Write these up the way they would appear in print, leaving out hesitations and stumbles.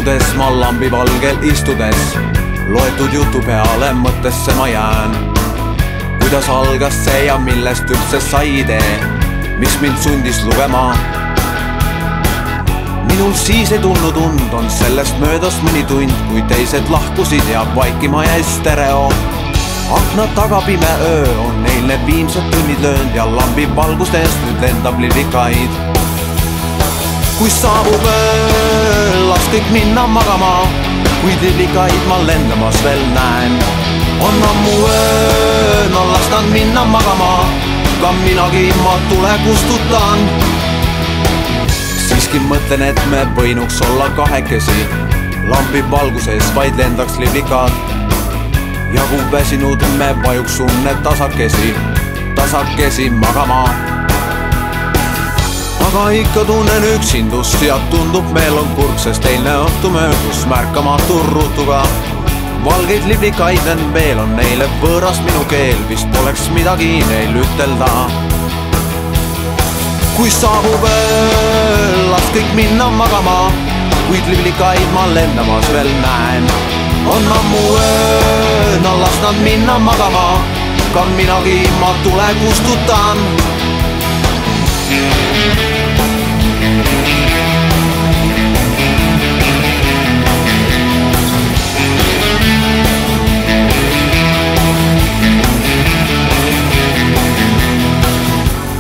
istudes ma lambi valgel istudes, loetud jutu peale mõttesse ma jään. Kuidas algas see ja millest üldse sai idee, mis mind sundis lugema? Minul siis ei tulnud und, on sellest möödas mõni tund, kui teised lahkusid ja vaikima jäi stereo. Akna taga pime öö on eilne viimsed tunnid löönd ja lambi valgustest nüüd lendab lillikaid. Kui saabub öö, las kõik minna magama, kuid lillikaid ma lendamas veel näen. On ammu öö, no las nad minna magama, ka minagi ma tule kustutan. Siiski mõtlen, et me võinuks olla kahekesi, lambi valguses vaid lendaks lillikad. Ja kui väsinud me vajuks unne tasakesi magama. Aga ikka tunnen üksindust ja tundub meel on kurb, sest eilne õhtu möödus märkamatu rutuga. Valgeid lillikaid veel on neile võõras minu keel, vist poleks midagi neil ütelda. Kui saabub öö, las kõik minna magama, kuid lillikaid ma lendamas veel näen. On ammu öö, no las nad minna magama, ka minagi ma tule kustutan.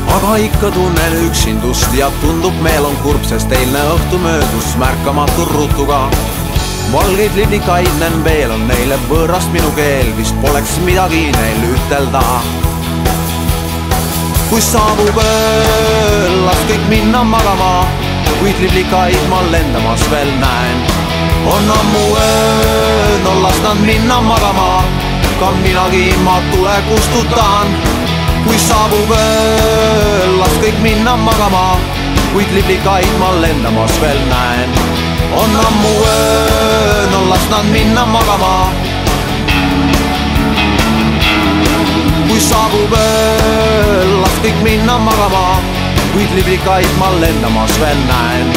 Aga ikka tunnen üksindust ja tundub meel on kurb, sest eilne õhtu möödus märkamatu rutuga. Valgeid lillikaid veel on neile võõrast minu keel, vist poleks midagi neil ütelda. Kui saabub öö, las kõik minna magama, kuid lillikaid ma lendamas veel näen. On ammu öö, no las nad minna magama, ka minagi ma tule kustutan. Kui saabub öö, las kõik minna magama, kuid lillikaid ma lendamas veel näen. On ammu öö, no las nad minna magama. Kui saabub öö, las kõik minna magama, kuid lillikaid ma lendamas veel näen.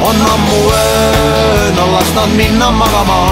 On ammu öö, no las nad minna magama.